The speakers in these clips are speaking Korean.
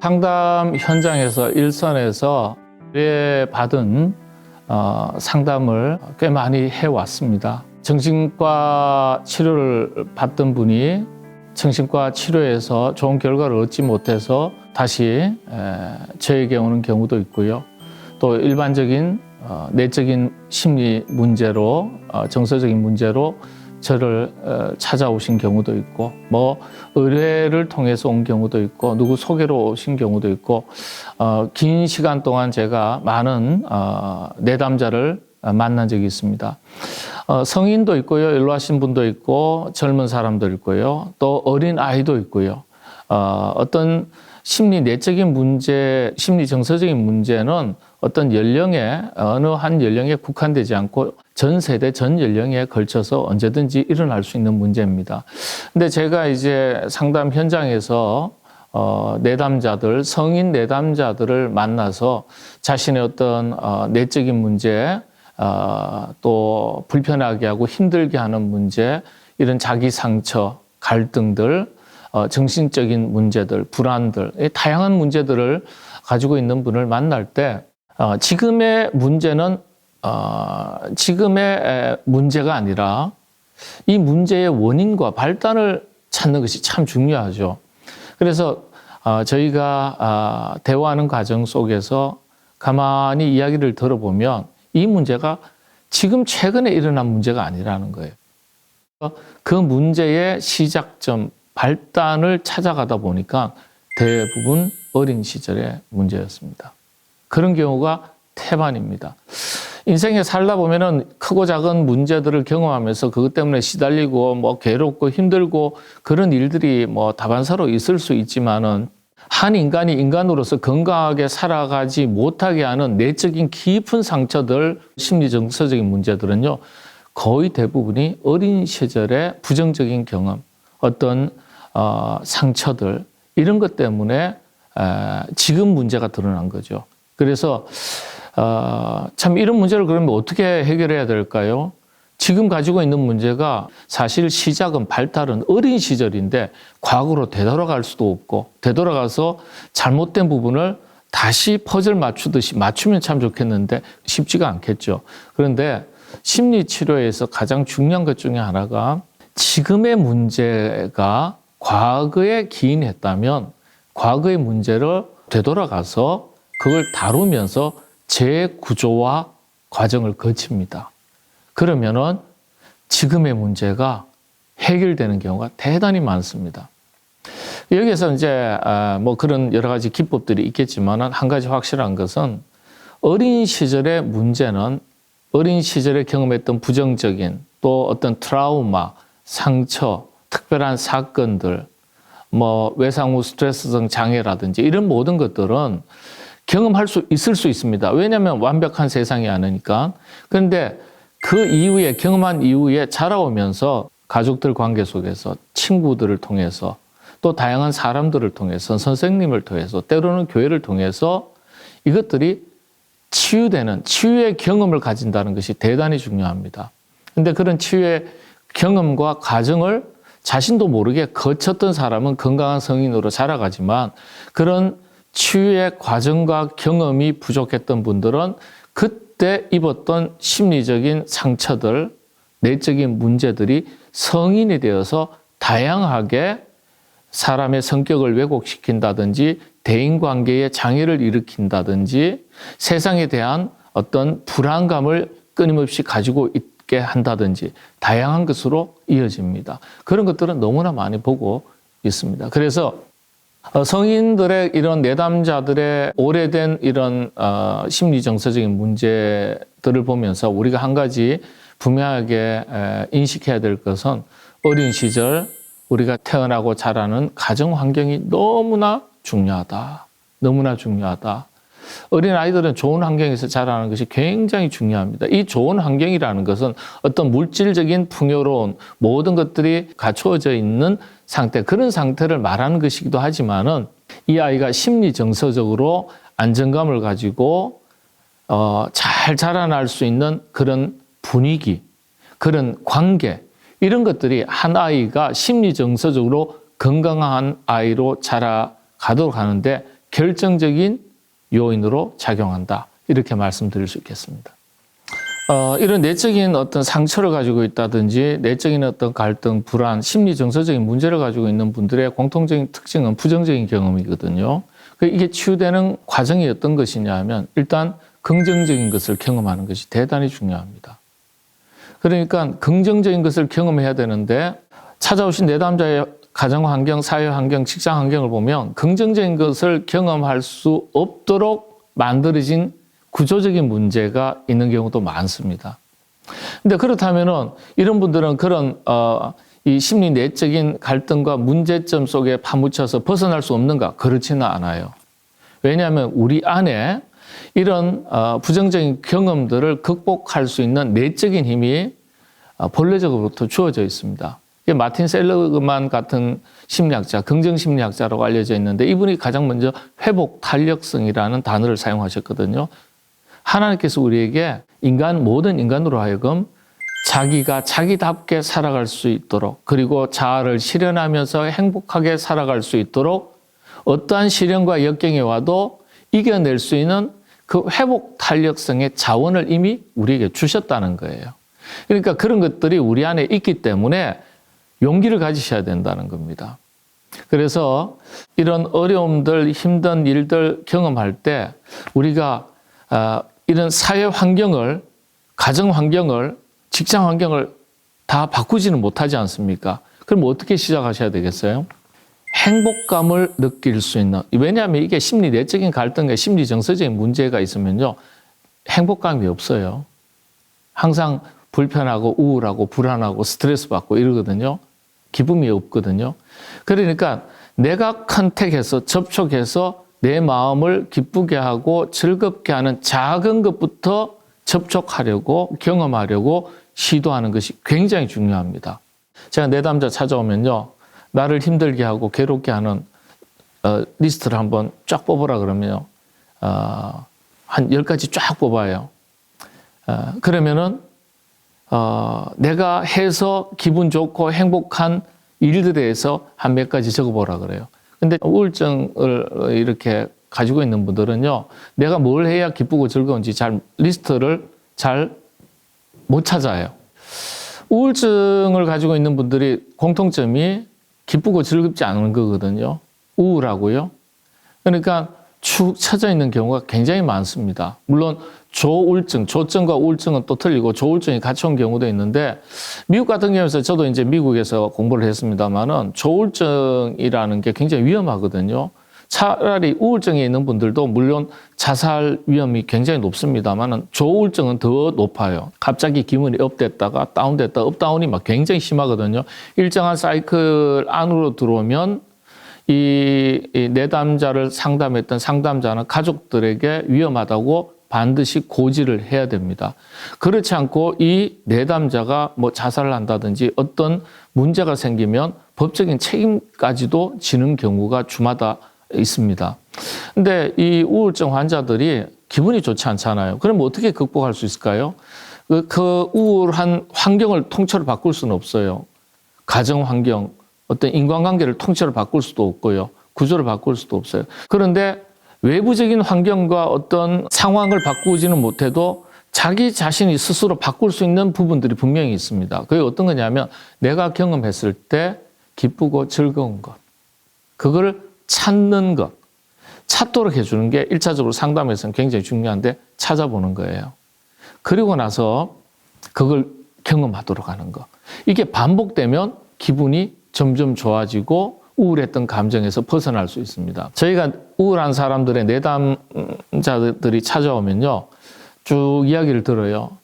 상담 현장에서 일선에서 받은 상담을 꽤 많이 해왔습니다. 정신과 치료를 받던 분이 정신과 치료에서 좋은 결과를 얻지 못해서 다시 저에게 오는 경우도 있고요. 또 일반적인 내적인 심리 문제로 정서적인 문제로 저를 찾아오신 경우도 있고, 의뢰를 통해서 온 경우도 있고, 누구 소개로 오신 경우도 있고, 긴 시간 동안 제가 많은 내담자를 만난 적이 있습니다. 성인도 있고요, 연로하신 분도 있고, 젊은 사람도 있고요, 또 어린 아이도 있고요. 어떤 심리 내적인 문제, 심리 정서적인 문제는 어떤 연령에, 어느 한 연령에 국한되지 않고 전 세대, 전 연령에 걸쳐서 언제든지 일어날 수 있는 문제입니다. 근데 제가 이제 상담 현장에서 내담자들, 성인 내담자들을 만나서 자신의 어떤 내적인 문제, 또 불편하게 하고 힘들게 하는 문제, 이런 자기 상처, 갈등들, 정신적인 문제들, 불안들, 다양한 문제들을 가지고 있는 분을 만날 때 지금의 문제는 지금의 문제가 아니라 이 문제의 원인과 발단을 찾는 것이 참 중요하죠. 그래서 저희가 대화하는 과정 속에서 가만히 이야기를 들어보면 이 문제가 지금 최근에 일어난 문제가 아니라는 거예요. 그 문제의 시작점, 발단을 찾아가다 보니까 대부분 어린 시절의 문제였습니다. 그런 경우가 태반입니다. 인생에 살다 보면은 크고 작은 문제들을 경험하면서 그것 때문에 시달리고 괴롭고 힘들고 그런 일들이 다반사로 있을 수 있지만은 한 인간이 인간으로서 건강하게 살아가지 못하게 하는 내적인 깊은 상처들, 심리정서적인 문제들은요, 거의 대부분이 어린 시절의 부정적인 경험, 어떤 상처들, 이런 것 때문에 지금 문제가 드러난 거죠. 그래서 참 이런 문제를 그러면 어떻게 해결해야 될까요? 지금 가지고 있는 문제가 사실 시작은 발달은 어린 시절인데 과거로 되돌아갈 수도 없고, 되돌아가서 잘못된 부분을 다시 퍼즐 맞추듯이 맞추면 참 좋겠는데 쉽지가 않겠죠. 그런데 심리치료에서 가장 중요한 것 중에 하나가 지금의 문제가 과거에 기인했다면 과거의 문제를 되돌아가서 그걸 다루면서 재구조화 과정을 거칩니다. 그러면은 지금의 문제가 해결되는 경우가 대단히 많습니다. 여기에서 이제 그런 여러 가지 기법들이 있겠지만은 한 가지 확실한 것은 어린 시절의 문제는 어린 시절에 경험했던 부정적인 또 어떤 트라우마, 상처, 특별한 사건들, 외상 후 스트레스성 장애라든지 이런 모든 것들은 경험할 수 있을 수 있습니다. 왜냐하면 완벽한 세상이 아니니까. 그런데 그 이후에 경험한 이후에 자라오면서 가족들 관계 속에서 친구들을 통해서 또 다양한 사람들을 통해서 선생님을 통해서 때로는 교회를 통해서 이것들이 치유되는 치유의 경험을 가진다는 것이 대단히 중요합니다. 그런데 그런 치유의 경험과 과정을 자신도 모르게 거쳤던 사람은 건강한 성인으로 자라가지만 그런 치유의 과정과 경험이 부족했던 분들은 그때 입었던 심리적인 상처들, 내적인 문제들이 성인이 되어서 다양하게 사람의 성격을 왜곡시킨다든지 대인관계에 장애를 일으킨다든지 세상에 대한 어떤 불안감을 끊임없이 가지고 있게 한다든지 다양한 것으로 이어집니다. 그런 것들은 너무나 많이 보고 있습니다. 그래서 성인들의 이런 내담자들의 오래된 이런 심리정서적인 문제들을 보면서 우리가 한 가지 분명하게 인식해야 될 것은 어린 시절 우리가 태어나고 자라는 가정 환경이 너무나 중요하다. 너무나 중요하다. 어린 아이들은 좋은 환경에서 자라는 것이 굉장히 중요합니다. 이 좋은 환경이라는 것은 어떤 물질적인 풍요로운 모든 것들이 갖추어져 있는 상태, 그런 상태를 말하는 것이기도 하지만은 이 아이가 심리 정서적으로 안정감을 가지고 잘 자라날 수 있는 그런 분위기, 그런 관계, 이런 것들이 한 아이가 심리 정서적으로 건강한 아이로 자라가도록 하는데 결정적인 요인으로 작용한다. 이렇게 말씀드릴 수 있겠습니다. 이런 내적인 어떤 상처를 가지고 있다든지 내적인 어떤 갈등, 불안, 심리 정서적인 문제를 가지고 있는 분들의 공통적인 특징은 부정적인 경험이거든요. 이게 치유되는 과정이 어떤 것이냐 하면 일단 긍정적인 것을 경험하는 것이 대단히 중요합니다. 그러니까 긍정적인 것을 경험해야 되는데 찾아오신 내담자의 가정 환경, 사회 환경, 직장 환경을 보면 긍정적인 것을 경험할 수 없도록 만들어진 구조적인 문제가 있는 경우도 많습니다. 근데 그렇다면은 이런 분들은 그런 이 심리 내적인 갈등과 문제점 속에 파묻혀서 벗어날 수 없는가? 그렇지는 않아요. 왜냐하면 우리 안에 이런 부정적인 경험들을 극복할 수 있는 내적인 힘이 본래적으로부터 주어져 있습니다. 마틴 셀러그만 같은 심리학자, 긍정심리학자라고 알려져 있는데 이분이 가장 먼저 회복 탄력성이라는 단어를 사용하셨거든요. 하나님께서 우리에게 모든 인간으로 하여금 자기가 자기답게 살아갈 수 있도록 그리고 자아를 실현하면서 행복하게 살아갈 수 있도록 어떠한 시련과 역경이 와도 이겨낼 수 있는 그 회복 탄력성의 자원을 이미 우리에게 주셨다는 거예요. 그러니까 그런 것들이 우리 안에 있기 때문에 용기를 가지셔야 된다는 겁니다. 그래서 이런 어려움들, 힘든 일들 경험할 때 우리가 이런 사회 환경을, 가정 환경을, 직장 환경을 다 바꾸지는 못하지 않습니까? 그럼 어떻게 시작하셔야 되겠어요? 행복감을 느낄 수 있는, 왜냐하면 이게 심리 내적인 갈등과 심리 정서적인 문제가 있으면요, 행복감이 없어요. 항상 불편하고 우울하고 불안하고 스트레스 받고 이러거든요. 기쁨이 없거든요. 그러니까 내가 컨택해서 접촉해서 내 마음을 기쁘게 하고 즐겁게 하는 작은 것부터 접촉하려고 경험하려고 시도하는 것이 굉장히 중요합니다. 제가 내담자 찾아오면요. 나를 힘들게 하고 괴롭게 하는 리스트를 한번 쫙 뽑으라 그러면요. 한 10가지 쫙 뽑아요. 그러면은 내가 해서 기분 좋고 행복한 일들에 대해서 한 몇 가지 적어보라 그래요. 근데 우울증을 이렇게 가지고 있는 분들은요, 내가 뭘 해야 기쁘고 즐거운지 리스트를 잘 못 찾아요. 우울증을 가지고 있는 분들이 공통점이 기쁘고 즐겁지 않은 거거든요. 우울하고요. 그러니까 축 처져 있는 경우가 굉장히 많습니다. 물론 조울증, 조증과 우울증은 또 틀리고 조울증이 같이 온 경우도 있는데 미국 같은 경우에서 저도 이제 미국에서 공부를 했습니다만은 조울증이라는 게 굉장히 위험하거든요. 차라리 우울증에 있는 분들도 물론 자살 위험이 굉장히 높습니다만은 조울증은 더 높아요. 갑자기 기분이 업됐다가 다운됐다가 업다운이 막 굉장히 심하거든요. 일정한 사이클 안으로 들어오면 이 내담자를 상담했던 상담자는 가족들에게 위험하다고 반드시 고지를 해야 됩니다. 그렇지 않고 이 내담자가 뭐 자살을 한다든지 어떤 문제가 생기면 법적인 책임까지도 지는 경우가 주마다 있습니다. 근데 이 우울증 환자들이 기분이 좋지 않잖아요. 그럼 어떻게 극복할 수 있을까요? 그 우울한 환경을 통째로 바꿀 수는 없어요. 가정 환경, 어떤 인간관계를 통째로 바꿀 수도 없고요. 구조를 바꿀 수도 없어요. 그런데 외부적인 환경과 어떤 상황을 바꾸지는 못해도 자기 자신이 스스로 바꿀 수 있는 부분들이 분명히 있습니다. 그게 어떤 거냐면 내가 경험했을 때 기쁘고 즐거운 것. 그걸 찾는 것. 찾도록 해주는 게 1차적으로 상담에서는 굉장히 중요한데 찾아보는 거예요. 그리고 나서 그걸 경험하도록 하는 거. 이게 반복되면 기분이 점점 좋아지고 우울했던 감정에서 벗어날 수 있습니다. 저희가 우울한 사람들의 내담자들이 찾아오면요. 쭉 이야기를 들어요.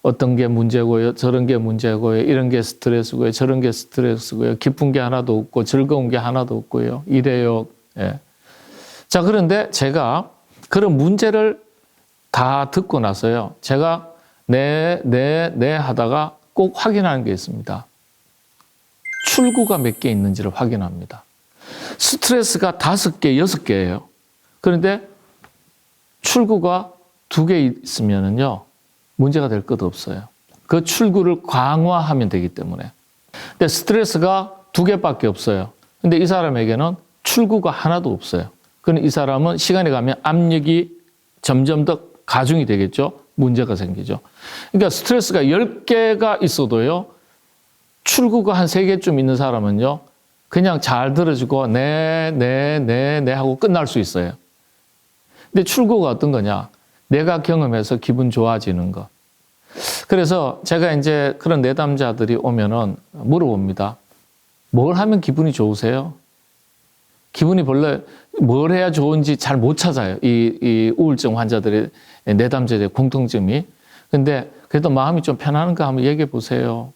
어떤 게 문제고요. 저런 게 문제고요. 이런 게 스트레스고요. 저런 게 스트레스고요. 기쁜 게 하나도 없고 즐거운 게 하나도 없고요. 이래요. 예. 자, 그런데 제가 그런 문제를 다 듣고 나서요. 제가 네 하다가 꼭 확인하는 게 있습니다. 출구가 몇 개 있는지를 확인합니다. 스트레스가 5개, 6개예요. 그런데 출구가 2개 있으면요. 문제가 될 것 없어요. 그 출구를 강화하면 되기 때문에. 근데 스트레스가 2개밖에 없어요. 근데 이 사람에게는 출구가 하나도 없어요. 그럼 이 사람은 시간이 가면 압력이 점점 더 가중이 되겠죠. 문제가 생기죠. 그러니까 스트레스가 10개가 있어도요. 출구가 한 3개쯤 있는 사람은요. 그냥 잘 들어주고 네 하고 끝날 수 있어요. 근데 출구가 어떤 거냐? 내가 경험해서 기분 좋아지는 거. 그래서 제가 이제 그런 내담자들이 오면은 물어봅니다. 뭘 하면 기분이 좋으세요? 기분이 본래 뭘 해야 좋은지 잘 못 찾아요. 이 우울증 환자들의 내담자들의 공통점이. 근데 그래도 마음이 좀 편안한가 한번 얘기해 보세요.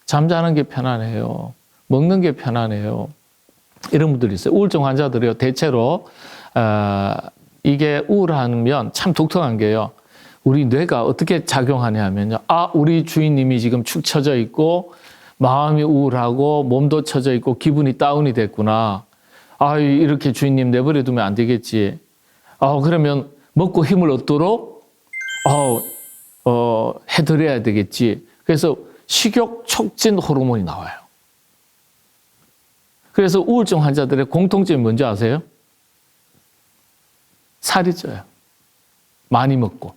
잠자는 게 편안해요. 먹는 게 편안해요. 이런 분들이 있어요. 우울증 환자들이요. 대체로 이게 우울하면 참 독특한 게요. 우리 뇌가 어떻게 작용하냐 하면요. 우리 주인님이 지금 축 처져 있고 마음이 우울하고 몸도 처져 있고 기분이 다운이 됐구나. 이렇게 주인님 내버려 두면 안 되겠지. 그러면 먹고 힘을 얻도록 해드려야 되겠지. 그래서 식욕 촉진 호르몬이 나와요. 그래서 우울증 환자들의 공통점이 뭔지 아세요? 살이 쪄요. 많이 먹고.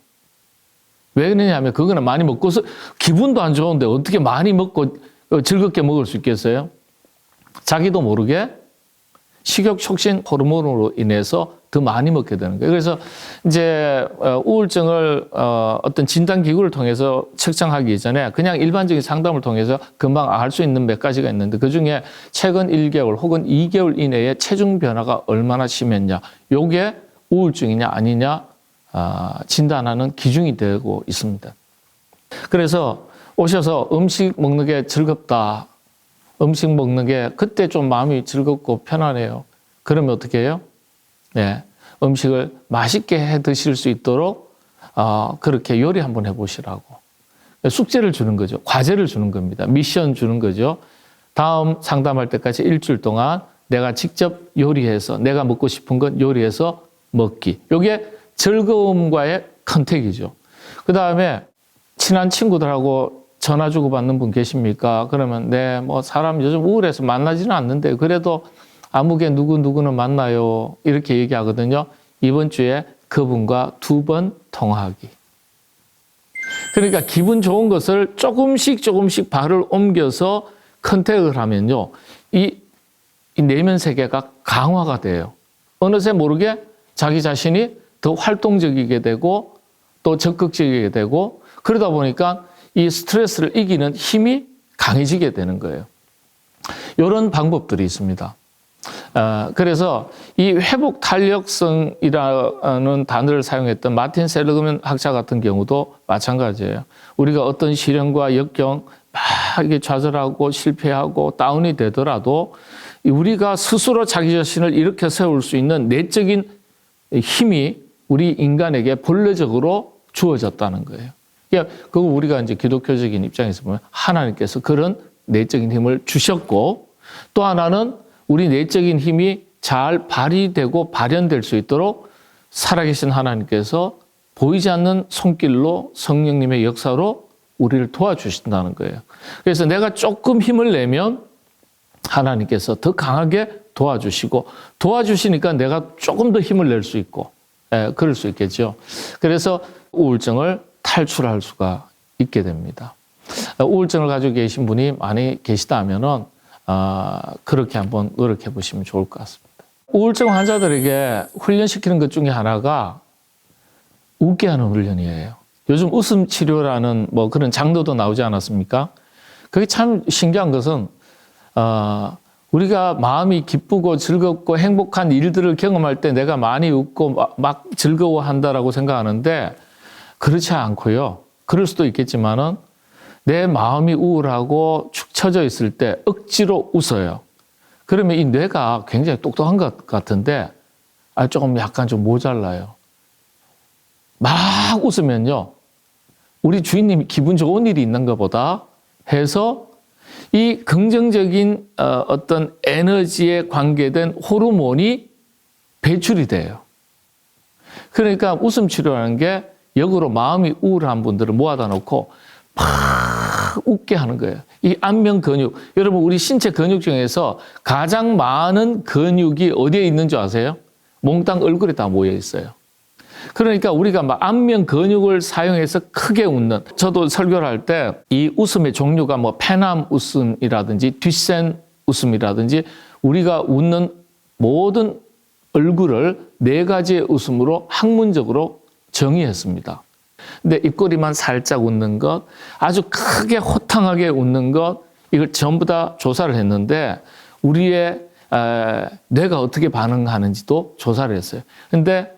왜 그러냐면 그거는 많이 먹고서 기분도 안 좋은데 어떻게 많이 먹고 즐겁게 먹을 수 있겠어요? 자기도 모르게 식욕 촉진 호르몬으로 인해서 더 많이 먹게 되는 거예요. 그래서 이제 우울증을 어떤 진단 기구를 통해서 측정하기 이전에 그냥 일반적인 상담을 통해서 금방 알 수 있는 몇 가지가 있는데 그중에 최근 1개월 혹은 2개월 이내에 체중 변화가 얼마나 심했냐. 요게 우울증이냐 아니냐 진단하는 기준이 되고 있습니다. 그래서 오셔서 음식 먹는 게 즐겁다. 음식 먹는 게 그때 좀 마음이 즐겁고 편안해요. 그러면 어떻게 해요? 네, 음식을 맛있게 해 드실 수 있도록 그렇게 요리 한번 해보시라고. 숙제를 주는 거죠. 과제를 주는 겁니다. 미션 주는 거죠. 다음 상담할 때까지 일주일 동안 내가 직접 요리해서 내가 먹고 싶은 건 요리해서 먹기. 이게 즐거움과의 컨택이죠. 그 다음에 친한 친구들하고 전화 주고받는 분 계십니까? 그러면 네, 뭐 사람 요즘 우울해서 만나지는 않는데 그래도 아무개 누구는 만나요. 이렇게 얘기하거든요. 이번 주에 그분과 2번 통화하기. 그러니까 기분 좋은 것을 조금씩 발을 옮겨서 컨택을 하면요. 이 내면 세계가 강화가 돼요. 어느새 모르게 자기 자신이 더 활동적이게 되고 또 적극적이게 되고 그러다 보니까 이 스트레스를 이기는 힘이 강해지게 되는 거예요. 이런 방법들이 있습니다. 그래서 이 회복 탄력성이라는 단어를 사용했던 마틴 셀리그먼 학자 같은 경우도 마찬가지예요. 우리가 어떤 시련과 역경 막 이게 좌절하고 실패하고 다운이 되더라도 우리가 스스로 자기 자신을 일으켜 세울 수 있는 내적인 힘이 우리 인간에게 본래적으로 주어졌다는 거예요. 그러니까 그거 우리가 이제 기독교적인 입장에서 보면 하나님께서 그런 내적인 힘을 주셨고 또 하나는 우리 내적인 힘이 잘 발휘되고 발현될 수 있도록 살아계신 하나님께서 보이지 않는 손길로 성령님의 역사로 우리를 도와주신다는 거예요. 그래서 내가 조금 힘을 내면 하나님께서 더 강하게 도와주시니까 내가 조금 더 힘을 낼 수 있고 그럴 수 있겠죠. 그래서 우울증을 탈출할 수가 있게 됩니다. 우울증을 가지고 계신 분이 많이 계시다면은 그렇게 한번 노력해 보시면 좋을 것 같습니다. 우울증 환자들에게 훈련시키는 것 중에 하나가 웃게 하는 훈련이에요. 요즘 웃음 치료라는 뭐 그런 장르도 나오지 않았습니까? 그게 참 신기한 것은 우리가 마음이 기쁘고 즐겁고 행복한 일들을 경험할 때 내가 많이 웃고 막 즐거워한다라고 생각하는데 그렇지 않고요. 그럴 수도 있겠지만은 내 마음이 우울하고 축 처져 있을 때 억지로 웃어요. 그러면 이 뇌가 굉장히 똑똑한 것 같은데 조금 약간 좀 모자라요. 막 웃으면요. 우리 주인님이 기분 좋은 일이 있는 것보다 해서 이 긍정적인 어떤 에너지에 관계된 호르몬이 배출이 돼요. 그러니까 웃음 치료라는 게 역으로 마음이 우울한 분들을 모아다 놓고 막 웃게 하는 거예요. 이 안면 근육. 여러분 우리 신체 근육 중에서 가장 많은 근육이 어디에 있는 줄 아세요? 몽땅 얼굴에 다 모여 있어요. 그러니까 우리가 막 안면 근육을 사용해서 크게 웃는, 저도 설교를 할 때 이 웃음의 종류가 뭐 패남 웃음이라든지 뒷센 웃음이라든지 우리가 웃는 모든 얼굴을 4가지의 웃음으로 학문적으로 정의했습니다. 근데 입꼬리만 살짝 웃는 것, 아주 크게 호탕하게 웃는 것, 이걸 전부 다 조사를 했는데 우리의 뇌가 어떻게 반응하는지도 조사를 했어요. 근데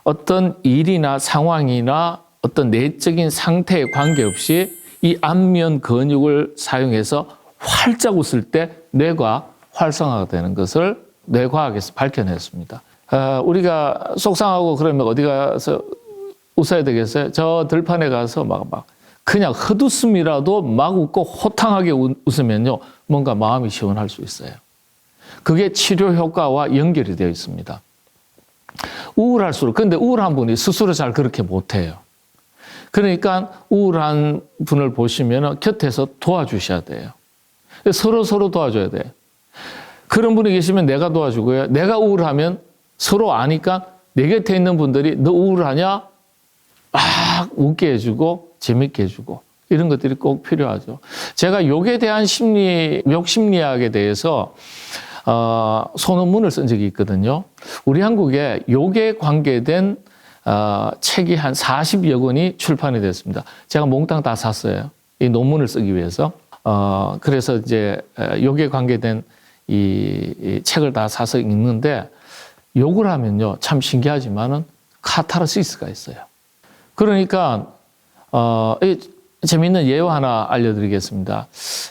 어떤 일이나 상황이나 어떤 내적인 상태에 관계없이 이 안면 근육을 사용해서 활짝 웃을 때 뇌가 활성화가 되는 것을 뇌과학에서 밝혀냈습니다. 우리가 속상하고 그러면 어디 가서 웃어야 되겠어요? 저 들판에 가서 막 그냥 헛웃음이라도 막 웃고 호탕하게 웃으면요, 뭔가 마음이 시원할 수 있어요. 그게 치료 효과와 연결이 되어 있습니다. 우울할수록, 근데 우울한 분이 스스로 잘 그렇게 못해요. 그러니까 우울한 분을 보시면 곁에서 도와주셔야 돼요. 서로 도와줘야 돼요. 그런 분이 계시면 내가 도와주고요. 내가 우울하면 서로 아니까 내 곁에 있는 분들이 너 우울하냐? 막 웃게 해주고 재밌게 해주고 이런 것들이 꼭 필요하죠. 제가 욕에 대한 욕 심리학에 대해서 소논문을 쓴 적이 있거든요. 우리 한국에 욕에 관계된 책이 한 40여 권이 출판이 됐습니다. 제가 몽땅 다 샀어요. 이 논문을 쓰기 위해서. 그래서 이제 욕에 관계된 이 책을 다 사서 읽는데 욕을 하면요, 참 신기하지만은 카타르시스가 있어요. 그러니까 재미있는 예화 하나 알려드리겠습니다.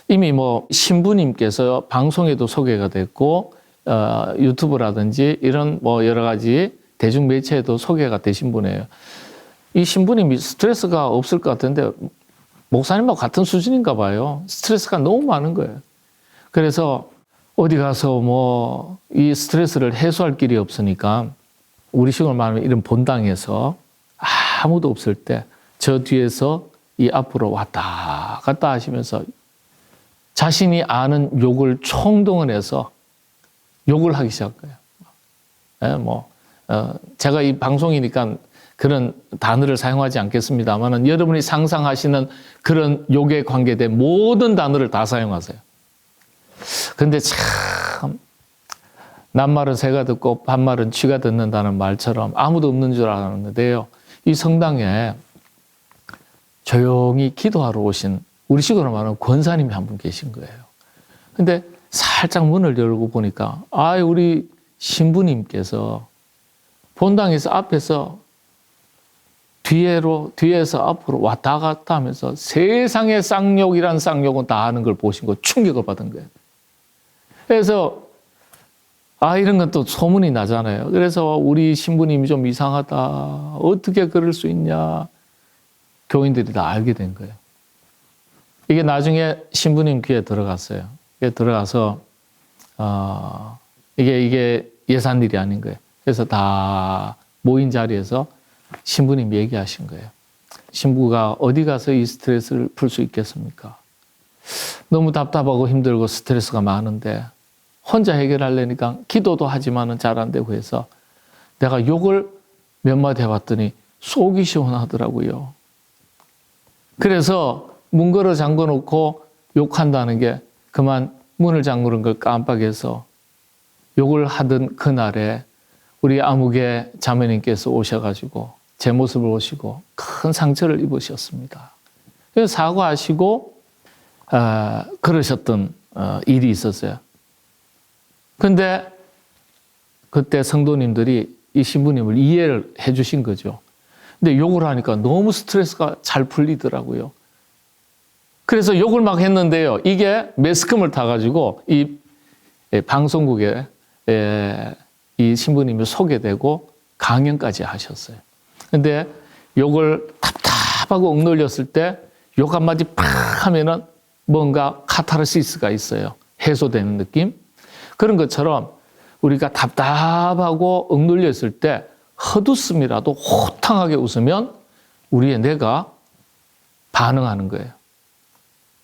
이미 뭐 신부님께서 방송에도 소개가 됐고 유튜브라든지 이런 뭐 여러 가지 대중매체에도 소개가 되신 분이에요. 이 신부님이 스트레스가 없을 것 같은데 목사님하고 같은 수준인가 봐요. 스트레스가 너무 많은 거예요. 그래서 어디 가서 뭐 이 스트레스를 해소할 길이 없으니까 우리 식으로 말하면 이런 본당에서 아무도 없을 때 저 뒤에서 이 앞으로 왔다 갔다 하시면서 자신이 아는 욕을 총동원해서 욕을 하기 시작해요. 제가 이 방송이니까 그런 단어를 사용하지 않겠습니다만 여러분이 상상하시는 그런 욕에 관계된 모든 단어를 다 사용하세요. 근데 참 낱말은 새가 듣고 반말은 쥐가 듣는다는 말처럼 아무도 없는 줄 알았는데요. 이 성당에 조용히 기도하러 오신 우리 식으로 말하면 권사님이 한 분 계신 거예요. 근데 살짝 문을 열고 보니까 우리 신부님께서 본당에서 앞에서 뒤에서 앞으로 왔다 갔다 하면서 세상의 쌍욕이란 쌍욕은 다 하는 걸 보신 거 충격을 받은 거예요. 그래서 이런 건 또 소문이 나잖아요. 그래서 우리 신부님이 좀 이상하다. 어떻게 그럴 수 있냐. 교인들이 다 알게 된 거예요. 이게 나중에 신부님 귀에 들어갔어요. 이게 들어가서 이게 예산 일이 아닌 거예요. 그래서 다 모인 자리에서 신부님 얘기하신 거예요. 신부가 어디 가서 이 스트레스를 풀 수 있겠습니까? 너무 답답하고 힘들고 스트레스가 많은데 혼자 해결하려니까 기도도 하지만은 잘 안 되고 해서 내가 욕을 몇 마디 해봤더니 속이 시원하더라고요. 그래서 문 걸어 잠궈 놓고 욕한다는 게 그만 문을 잠그는 걸 깜빡해서 욕을 하던 그날에 우리 아무개 자매님께서 오셔가지고 제 모습을 보시고 큰 상처를 입으셨습니다. 그래서 사과하시고 그러셨던 일이 있었어요. 근데 그때 성도님들이 이 신부님을 이해를 해 주신 거죠. 근데 욕을 하니까 너무 스트레스가 잘 풀리더라고요. 그래서 욕을 막 했는데요. 이게 매스컴을 타가지고 이 방송국에 이 신부님이 소개되고 강연까지 하셨어요. 근데 욕을 답답하고 억눌렸을 때 욕 한마디 팍 하면은 뭔가 카타르시스가 있어요. 해소되는 느낌? 그런 것처럼 우리가 답답하고 억눌렸을 때 헛웃음이라도 호탕하게 웃으면 우리의 뇌가 반응하는 거예요.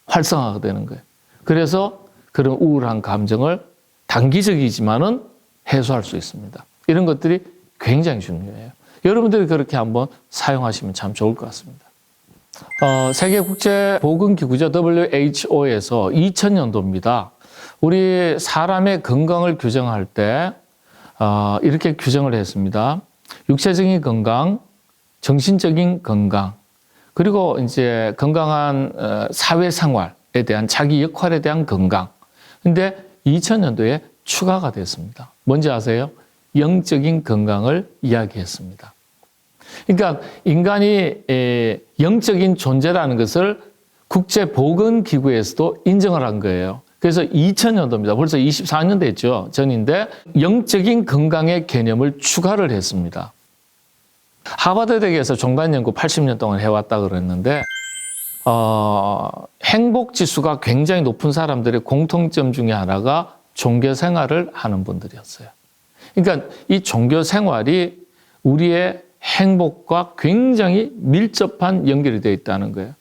활성화가 되는 거예요. 그래서 그런 우울한 감정을 단기적이지만은 해소할 수 있습니다. 이런 것들이 굉장히 중요해요. 여러분들이 그렇게 한번 사용하시면 참 좋을 것 같습니다. 세계국제보건기구죠. WHO에서 2000년도입니다. 우리 사람의 건강을 규정할 때 이렇게 규정을 했습니다. 육체적인 건강, 정신적인 건강, 그리고 이제 건강한 사회생활에 대한 자기 역할에 대한 건강. 근데 2000년도에 추가가 됐습니다. 뭔지 아세요? 영적인 건강을 이야기했습니다. 그러니까 인간이 영적인 존재라는 것을 국제보건기구에서도 인정을 한 거예요. 그래서 2000년도입니다. 벌써 24년 됐죠. 전인데 영적인 건강의 개념을 추가를 했습니다. 하버드 대학에서 종간 연구 80년 동안 해왔다 그랬는데 행복 지수가 굉장히 높은 사람들의 공통점 중에 하나가 종교 생활을 하는 분들이었어요. 그러니까 이 종교 생활이 우리의 행복과 굉장히 밀접한 연결이 되어 있다는 거예요.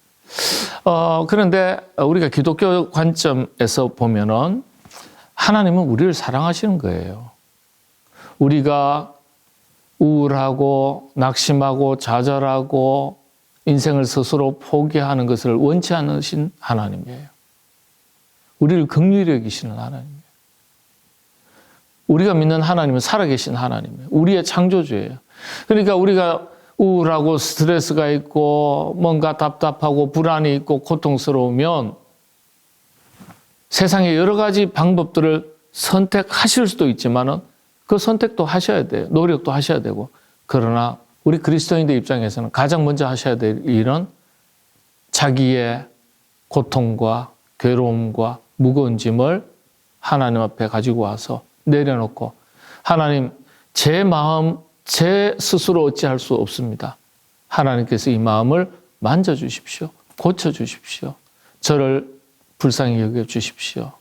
그런데 우리가 기독교 관점에서 보면은 하나님은 우리를 사랑하시는 거예요. 우리가 우울하고 낙심하고 좌절하고 인생을 스스로 포기하는 것을 원치 않으신 하나님이에요. 우리를 긍휼히 여기시는 하나님이에요. 우리가 믿는 하나님은 살아계신 하나님이에요. 우리의 창조주예요. 그러니까 우리가 우울하고 스트레스가 있고 뭔가 답답하고 불안이 있고 고통스러우면 세상에 여러 가지 방법들을 선택하실 수도 있지만은 그 선택도 하셔야 돼요. 노력도 하셔야 되고. 그러나 우리 그리스도인들 입장에서는 가장 먼저 하셔야 될 일은 자기의 고통과 괴로움과 무거운 짐을 하나님 앞에 가지고 와서 내려놓고 하나님, 제 마음 제 스스로 어찌할 수 없습니다. 하나님께서 이 마음을 만져주십시오. 고쳐주십시오. 저를 불쌍히 여겨주십시오.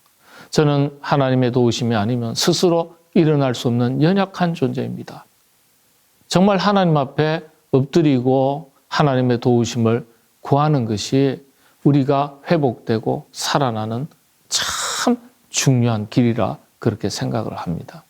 저는 하나님의 도우심이 아니면 스스로 일어날 수 없는 연약한 존재입니다. 정말 하나님 앞에 엎드리고 하나님의 도우심을 구하는 것이 우리가 회복되고 살아나는 참 중요한 길이라 그렇게 생각을 합니다.